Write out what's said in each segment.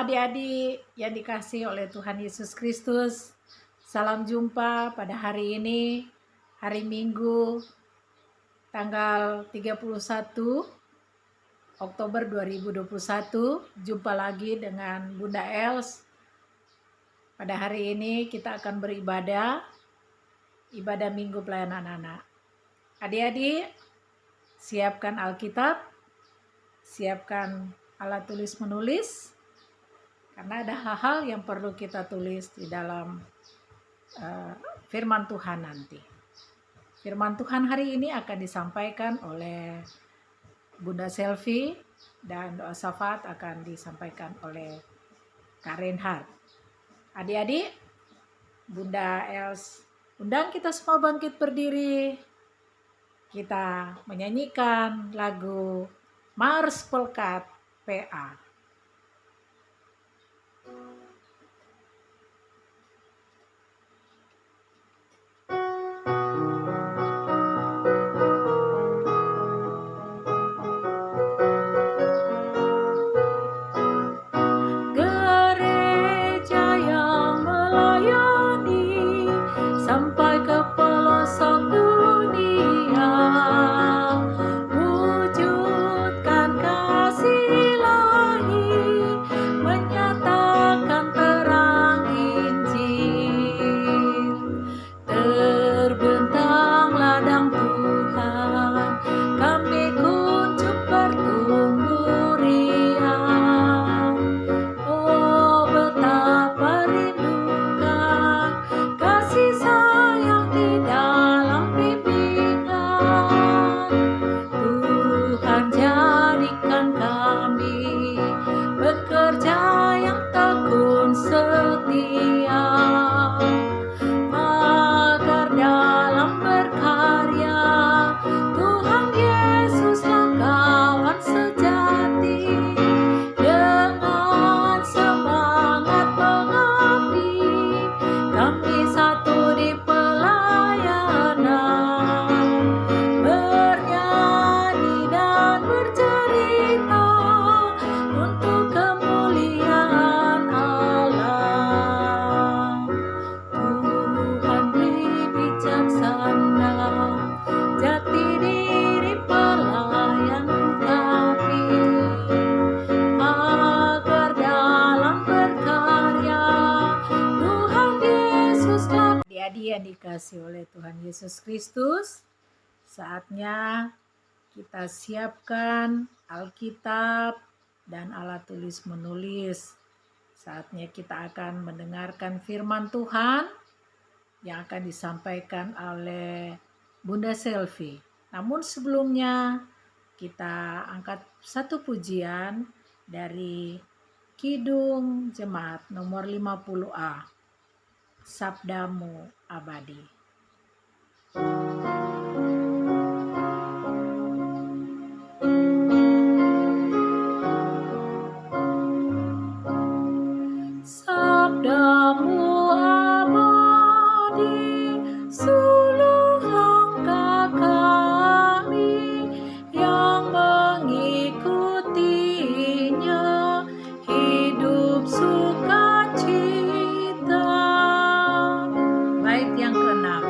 adik-adik yang dikasihi oleh Tuhan Yesus Kristus. Salam jumpa pada hari ini, hari Minggu, tanggal 31 Oktober 2021. Jumpa lagi dengan Bunda Els. Pada hari ini kita akan beribadah, ibadah Minggu Pelayanan Anak. Adik-adik, siapkan Alkitab, siapkan alat tulis menulis, karena ada hal-hal yang perlu kita tulis di dalam firman Tuhan nanti. Firman Tuhan hari ini akan disampaikan oleh Bunda Selvi, dan doa syafaat akan disampaikan oleh Kak Reinhard. Adik-adik, Bunda Els undang kita semua bangkit berdiri. Kita menyanyikan lagu Mars Pelkat PA. Yang dikasihi oleh Tuhan Yesus Kristus, saatnya kita siapkan Alkitab dan alat tulis menulis. Saatnya kita akan mendengarkan firman Tuhan yang akan disampaikan oleh Bunda Selvi. Namun sebelumnya kita angkat satu pujian dari Kidung Jemaat nomor 50A. Sabdamu abadi. Sabdamu abadi, suluh langkah kami yang mengikutinya, hidup sukacita. Bait yang ke-6.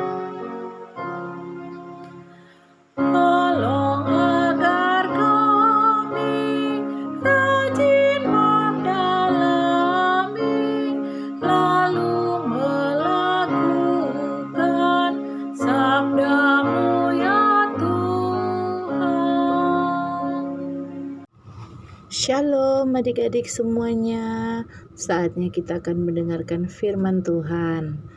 Tolong agar kami rajin mendalami, lalu melakukan sabdamu ya Tuhan. Shalom adik-adik semuanya. Saatnya kita akan mendengarkan firman Tuhan.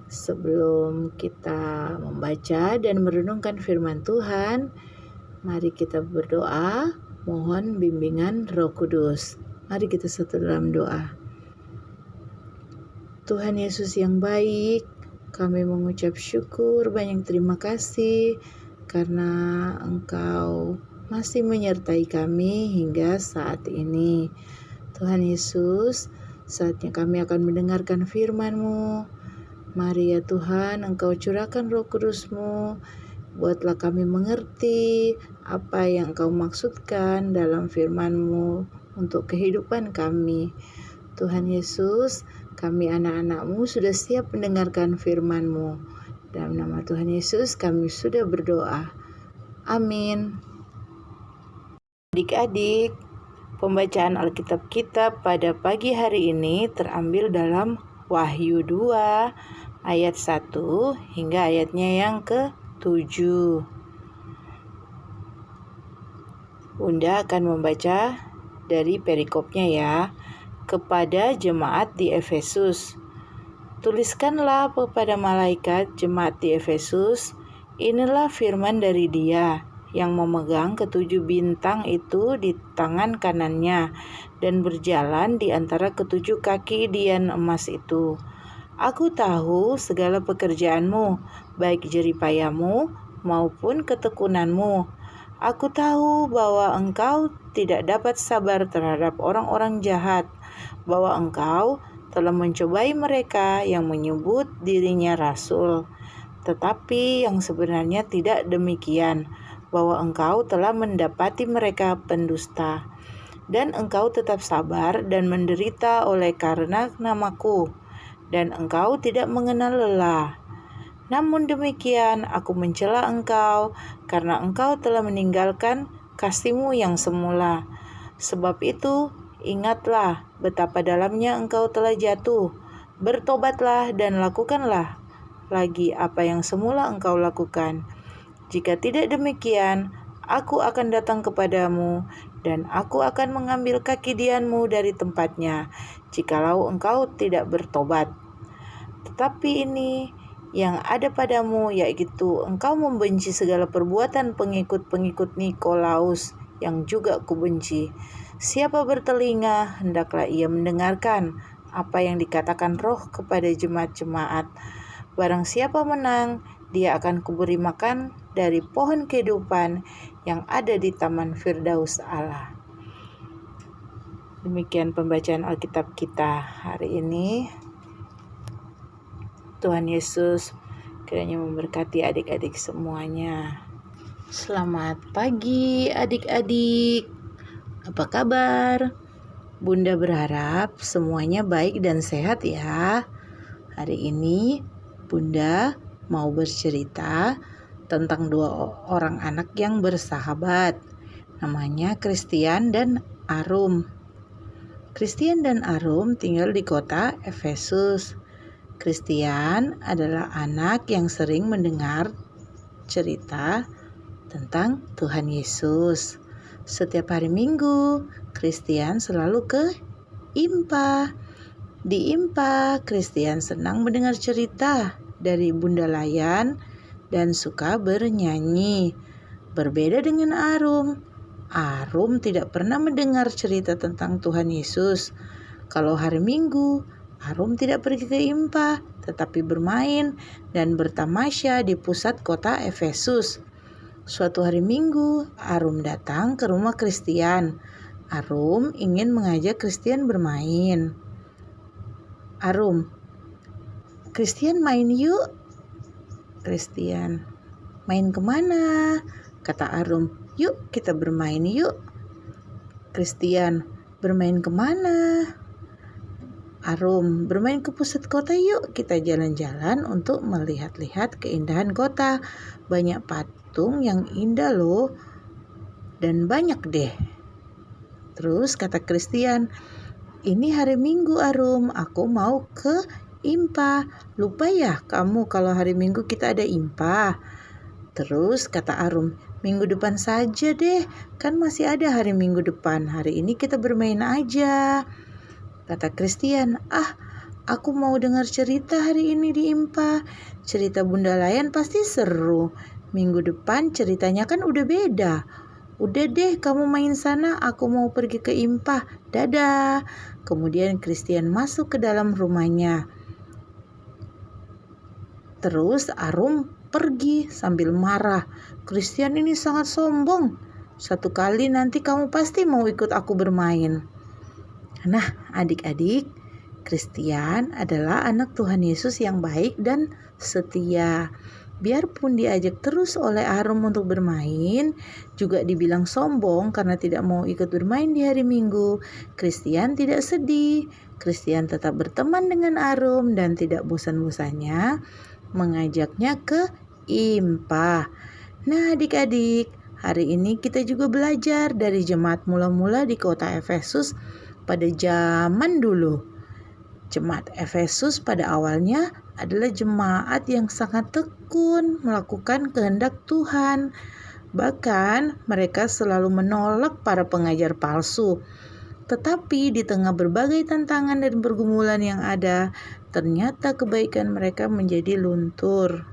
Sebelum kita membaca dan merenungkan firman Tuhan, mari kita berdoa, mohon bimbingan Roh Kudus. Mari kita satu dalam doa. Tuhan Yesus yang baik, kami mengucap syukur, banyak terima kasih karena Engkau masih menyertai kami hingga saat ini. Tuhan Yesus, saatnya kami akan mendengarkan firman-Mu. Mari ya Tuhan, Engkau curahkan Roh Kudus-Mu, buatlah kami mengerti apa yang Engkau maksudkan dalam firman-Mu untuk kehidupan kami. Tuhan Yesus, kami anak-anak-Mu sudah siap mendengarkan firman-Mu. Dalam nama Tuhan Yesus kami sudah berdoa. Amin. Adik-adik, pembacaan Alkitab kita pada pagi hari ini terambil dalam Wahyu 2 ayat 1 hingga ayatnya yang ke-7. Bunda akan membaca dari perikopnya ya. Kepada jemaat di Efesus. Tuliskanlah kepada malaikat jemaat di Efesus, inilah firman dari Dia yang memegang ketujuh bintang itu di tangan kanannya dan berjalan di antara ketujuh kaki dian emas itu. Aku tahu segala pekerjaanmu, baik jeripayamu maupun ketekunanmu. Aku tahu bahwa engkau tidak dapat sabar terhadap orang-orang jahat, bahwa engkau telah mencobai mereka yang menyebut dirinya rasul, tetapi yang sebenarnya tidak demikian, bahwa engkau telah mendapati mereka pendusta, dan engkau tetap sabar dan menderita oleh karena namaku, dan engkau tidak mengenal lelah. Namun demikian aku mencela engkau, karena engkau telah meninggalkan kasihmu yang semula. Sebab itu, ingatlah betapa dalamnya engkau telah jatuh. Bertobatlah dan lakukanlah lagi apa yang semula engkau lakukan. Jika tidak demikian, aku akan datang kepadamu, dan aku akan mengambil kaki dianmu dari tempatnya, jikalau engkau tidak bertobat. Tetapi ini yang ada padamu, yaitu engkau membenci segala perbuatan pengikut-pengikut Nikolaus, yang juga kubenci. Siapa bertelinga, hendaklah ia mendengarkan apa yang dikatakan Roh kepada jemaat-jemaat. Barang siapa menang, dia akan kuberi makan dari pohon kehidupan yang ada di taman Firdaus Allah. Demikian pembacaan Alkitab kita hari ini. Tuhan Yesus kiranya memberkati adik-adik semuanya. Selamat pagi adik-adik. Apa kabar? Bunda berharap semuanya baik dan sehat ya. Hari ini Bunda mau bercerita tentang dua orang anak yang bersahabat. Namanya Christian dan Arum. Christian dan Arum tinggal di kota Efesus. Christian adalah anak yang sering mendengar cerita tentang Tuhan Yesus. Setiap hari Minggu, Christian selalu ke IMPA. Di IMPA, Christian senang mendengar cerita dari Bunda Layan dan suka bernyanyi. Berbeda dengan Arum. Arum tidak pernah mendengar cerita tentang Tuhan Yesus. Kalau hari Minggu, Arum tidak pergi ke IMPA, tetapi bermain dan bertamasya di pusat kota Efesus. Suatu hari Minggu, Arum datang ke rumah Christian. Arum ingin mengajak Christian bermain. Arum, Christian main yuk. Christian, main kemana? Kata Arum, yuk kita bermain yuk. Christian, bermain kemana? Arum, bermain ke pusat kota yuk. Kita jalan-jalan untuk melihat-lihat keindahan kota. Banyak patung yang indah loh. Dan banyak deh. Terus kata Christian, ini hari Minggu Arum, aku mau ke IMPA. Lupa ya kamu kalau hari Minggu kita ada IMPA. Terus kata Arum, minggu depan saja deh. Kan masih ada hari Minggu depan. Hari ini kita bermain aja. Kata Christian, aku mau dengar cerita hari ini di IMPA. Cerita Bunda Layan pasti seru. Minggu depan ceritanya kan udah beda. Udah deh kamu main sana, aku mau pergi ke IMPA. Dadah. Kemudian Christian masuk ke dalam rumahnya. Terus Arum pergi sambil marah. Christian ini sangat sombong. Satu kali nanti kamu pasti mau ikut aku bermain. Nah, adik-adik, Christian adalah anak Tuhan Yesus yang baik dan setia. Biarpun diajak terus oleh Arum untuk bermain, juga dibilang sombong karena tidak mau ikut bermain di hari Minggu, Christian tidak sedih. Christian tetap berteman dengan Arum dan tidak bosan-bosannya mengajaknya ke IMPA. Nah adik-adik, hari ini kita juga belajar dari jemaat mula-mula di kota Efesus pada zaman dulu. Jemaat Efesus pada awalnya adalah jemaat yang sangat tekun melakukan kehendak Tuhan. Bahkan mereka selalu menolak para pengajar palsu. Tetapi di tengah berbagai tantangan dan pergumulan yang ada, ternyata kebaikan mereka menjadi luntur.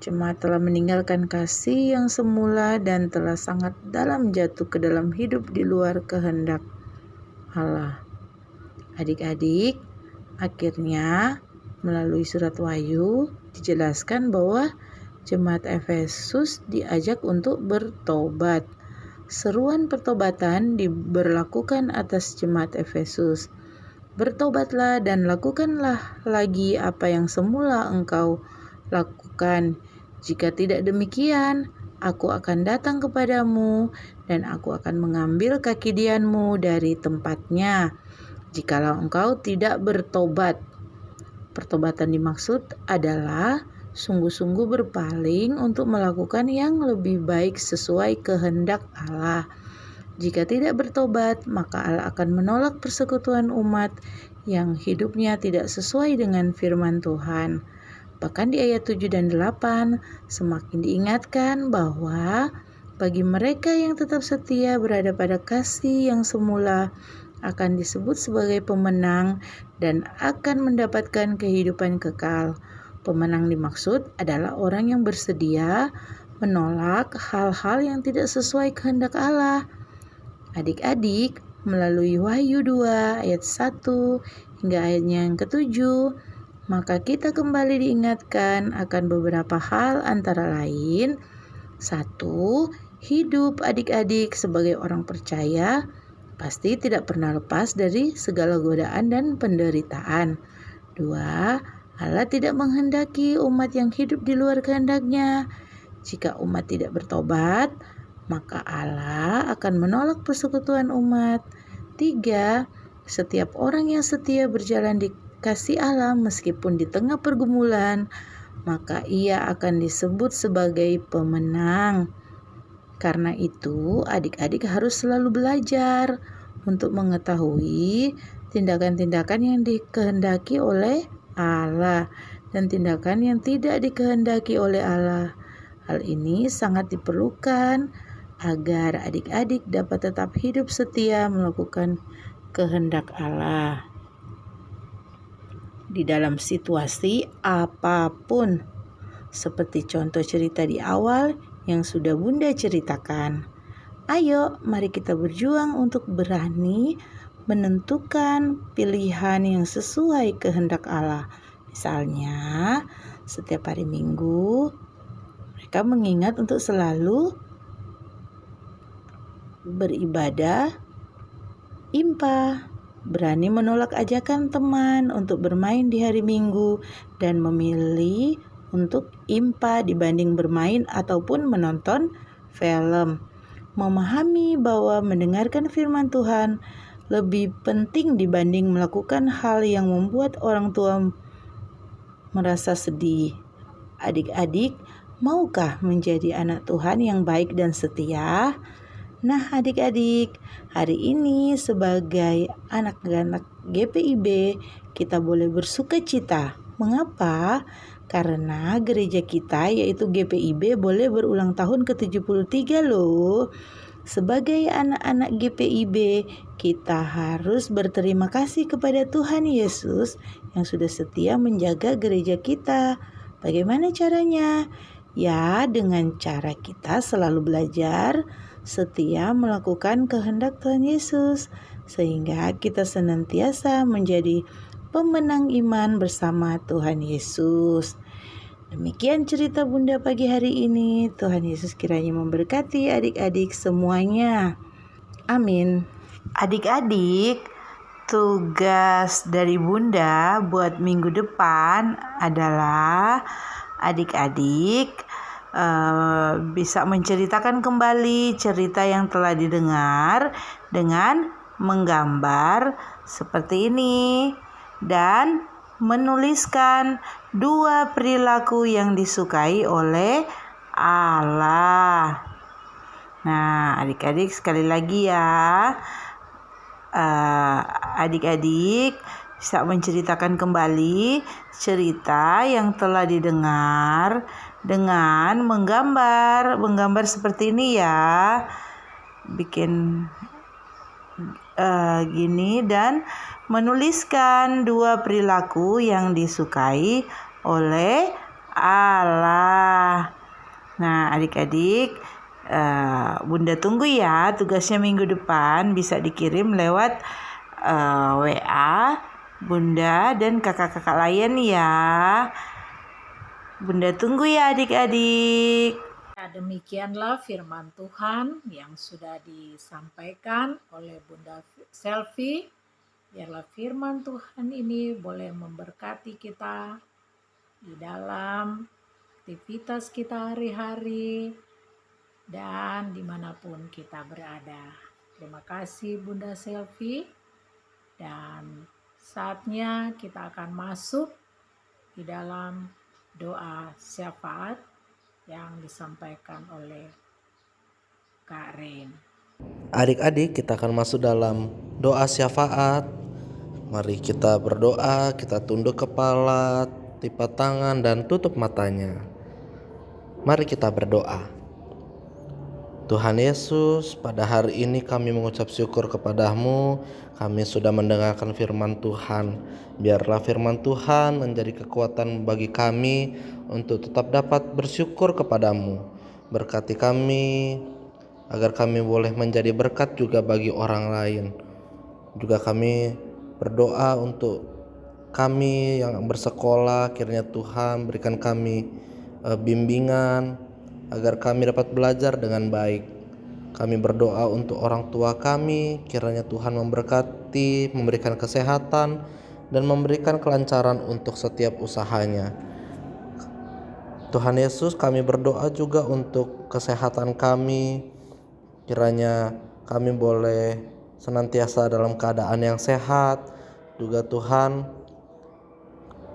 Jemaat telah meninggalkan kasih yang semula dan telah sangat dalam jatuh ke dalam hidup di luar kehendak Allah. Adik-adik, akhirnya melalui surat Wahyu dijelaskan bahwa jemaat Efesus diajak untuk bertobat. Seruan pertobatan diberlakukan atas jemaat Efesus. Bertobatlah dan lakukanlah lagi apa yang semula engkau lakukan. Jika tidak demikian, aku akan datang kepadamu dan aku akan mengambil kaki dianmu dari tempatnya. Jikalau engkau tidak bertobat. Pertobatan dimaksud adalah sungguh-sungguh berpaling untuk melakukan yang lebih baik sesuai kehendak Allah. Jika tidak bertobat, maka Allah akan menolak persekutuan umat yang hidupnya tidak sesuai dengan firman Tuhan. Bahkan di ayat 7 dan 8 semakin diingatkan bahwa bagi mereka yang tetap setia berada pada kasih yang semula akan disebut sebagai pemenang dan akan mendapatkan kehidupan kekal. Pemenang dimaksud adalah orang yang bersedia menolak hal-hal yang tidak sesuai kehendak Allah. Adik-adik, melalui Wahyu 2 ayat 1 hingga ayatnya yang ke-7, maka kita kembali diingatkan akan beberapa hal antara lain. 1. Hidup adik-adik sebagai orang percaya pasti tidak pernah lepas dari segala godaan dan penderitaan. 2. Allah tidak menghendaki umat yang hidup di luar kehendaknya. Jika umat tidak bertobat, maka Allah akan menolak persekutuan umat. 3. Setiap orang yang setia berjalan di kasih Allah meskipun di tengah pergumulan, maka ia akan disebut sebagai pemenang. Karena itu, adik-adik harus selalu belajar untuk mengetahui tindakan-tindakan yang dikehendaki oleh Allah dan tindakan yang tidak dikehendaki oleh Allah. Hal ini sangat diperlukan agar adik-adik dapat tetap hidup setia melakukan kehendak Allah. Di dalam situasi apapun, seperti contoh cerita di awal yang sudah Bunda ceritakan. Ayo, mari kita berjuang untuk berani menentukan pilihan yang sesuai kehendak Allah. Misalnya, setiap hari Minggu, mereka mengingat untuk selalu beribadah IMPA, berani menolak ajakan teman untuk bermain di hari Minggu, dan memilih untuk IMPA dibanding bermain ataupun menonton film. Memahami bahwa mendengarkan firman Tuhan lebih penting dibanding melakukan hal yang membuat orang tua merasa sedih. Adik-adik, maukah menjadi anak Tuhan yang baik dan setia? Nah adik-adik, hari ini sebagai anak-anak GPIB kita boleh bersuka cita. Mengapa? Karena gereja kita yaitu GPIB boleh berulang tahun ke-73 loh. Sebagai anak-anak GPIB, kita harus berterima kasih kepada Tuhan Yesus yang sudah setia menjaga gereja kita. Bagaimana caranya? Ya, dengan cara kita selalu belajar, setia melakukan kehendak Tuhan Yesus, sehingga kita senantiasa menjadi pemenang iman bersama Tuhan Yesus. Demikian cerita Bunda pagi hari ini. Tuhan Yesus kiranya memberkati adik-adik semuanya. Amin. Adik-adik, Tugas dari Bunda buat minggu depan adalah adik-adik bisa menceritakan kembali cerita yang telah didengar dengan menggambar seperti ini dan menuliskan 2 perilaku yang disukai oleh Allah. Nah, adik-adik sekali lagi ya. Adik-adik bisa menceritakan kembali cerita yang telah didengar dengan menggambar seperti ini ya. Bikin gini dan menuliskan 2 perilaku yang disukai oleh Allah. Nah, adik-adik, Bunda tunggu ya tugasnya minggu depan, bisa dikirim lewat WA Bunda dan kakak-kakak lain ya. Bunda tunggu ya adik-adik. Demikianlah firman Tuhan yang sudah disampaikan oleh Bunda Selvi. Biarlah firman Tuhan ini boleh memberkati kita di dalam aktivitas kita hari-hari dan dimanapun kita berada. Terima kasih Bunda Selvi, dan saatnya kita akan masuk di dalam doa syafaat yang disampaikan oleh Kak Rin. Adik-adik, kita akan masuk dalam doa syafaat. Mari kita berdoa, kita tunduk kepala, lipat tangan dan tutup matanya. Mari kita berdoa. Tuhan Yesus, pada hari ini kami mengucap syukur kepadamu. Kami sudah mendengarkan firman Tuhan. Biarlah firman Tuhan menjadi kekuatan bagi kami untuk tetap dapat bersyukur kepadamu. Berkati kami agar kami boleh menjadi berkat juga bagi orang lain. Juga kami berdoa untuk kami yang bersekolah, kiranya Tuhan berikan kami bimbingan agar kami dapat belajar dengan baik. Kami berdoa untuk orang tua kami, kiranya Tuhan memberkati, memberikan kesehatan, dan memberikan kelancaran untuk setiap usahanya. Tuhan Yesus, kami berdoa juga untuk kesehatan kami, kiranya kami boleh senantiasa dalam keadaan yang sehat. Juga Tuhan,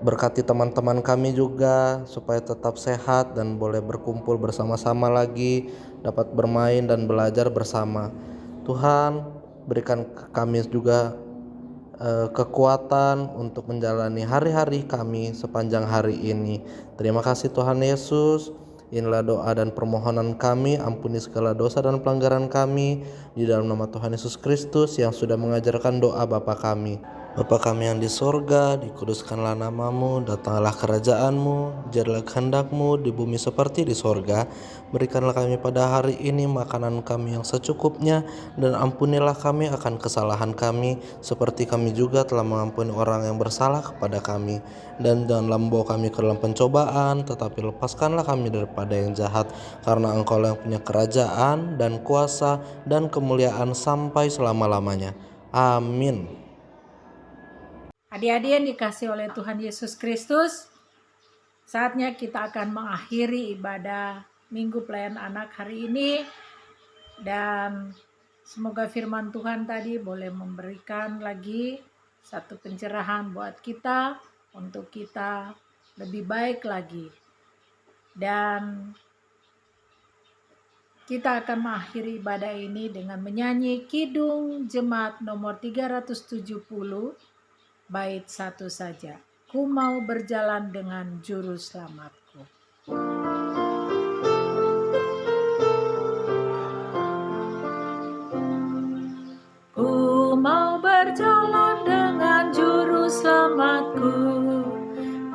berkati teman-teman kami juga supaya tetap sehat dan boleh berkumpul bersama-sama lagi, dapat bermain dan belajar bersama. Tuhan, berikan kami juga kekuatan untuk menjalani hari-hari kami sepanjang hari ini. Terima kasih Tuhan Yesus. Inilah doa dan permohonan kami, ampuni segala dosa dan pelanggaran kami di dalam nama Tuhan Yesus Kristus yang sudah mengajarkan doa Bapa kami. Bapa kami yang di sorga, dikuduskanlah namamu, datanglah kerajaanmu, jadilah kehendakmu di bumi seperti di sorga. Berikanlah kami pada hari ini makanan kami yang secukupnya, dan ampunilah kami akan kesalahan kami, seperti kami juga telah mengampuni orang yang bersalah kepada kami. Dan janganlah membawa kami ke dalam pencobaan, tetapi lepaskanlah kami daripada yang jahat, karena Engkau yang punya kerajaan dan kuasa dan kemuliaan sampai selama-lamanya. Amin. Adik-adik yang dikasih oleh Tuhan Yesus Kristus, saatnya kita akan mengakhiri ibadah Minggu Pelayan Anak hari ini, dan semoga firman Tuhan tadi boleh memberikan lagi satu pencerahan buat kita untuk kita lebih baik lagi. Dan kita akan mengakhiri ibadah ini dengan menyanyi Kidung Jemaat nomor 370, bait 1 saja. Ku mau berjalan dengan juru selamatku. Ku mau berjalan dengan juru selamatku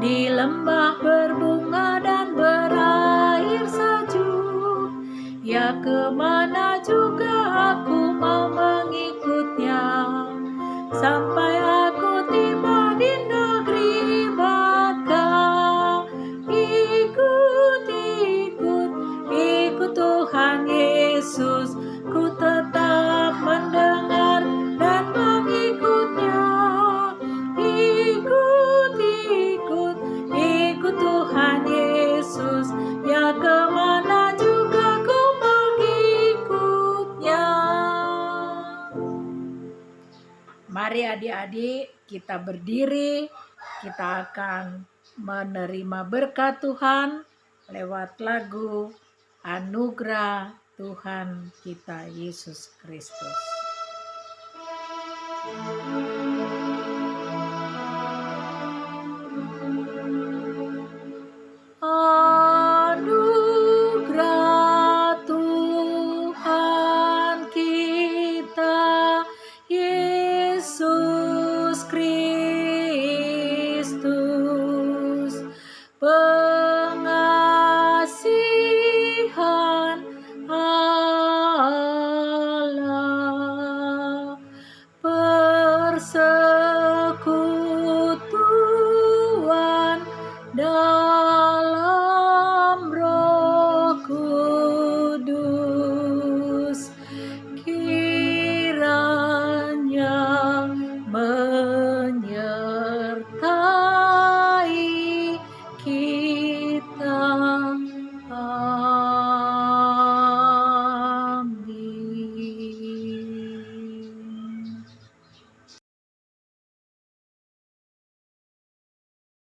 di lembah berbunga dan berair sejuk. Ya, kemana juga aku mau mengikutnya, sampai aku tiba di negeri baka. Ikut Tuhan Yesus, ku tetap mendengar dan mengikutnya. Mari adik-adik kita berdiri, kita akan menerima berkat Tuhan lewat lagu Anugerah Tuhan kita Yesus Kristus.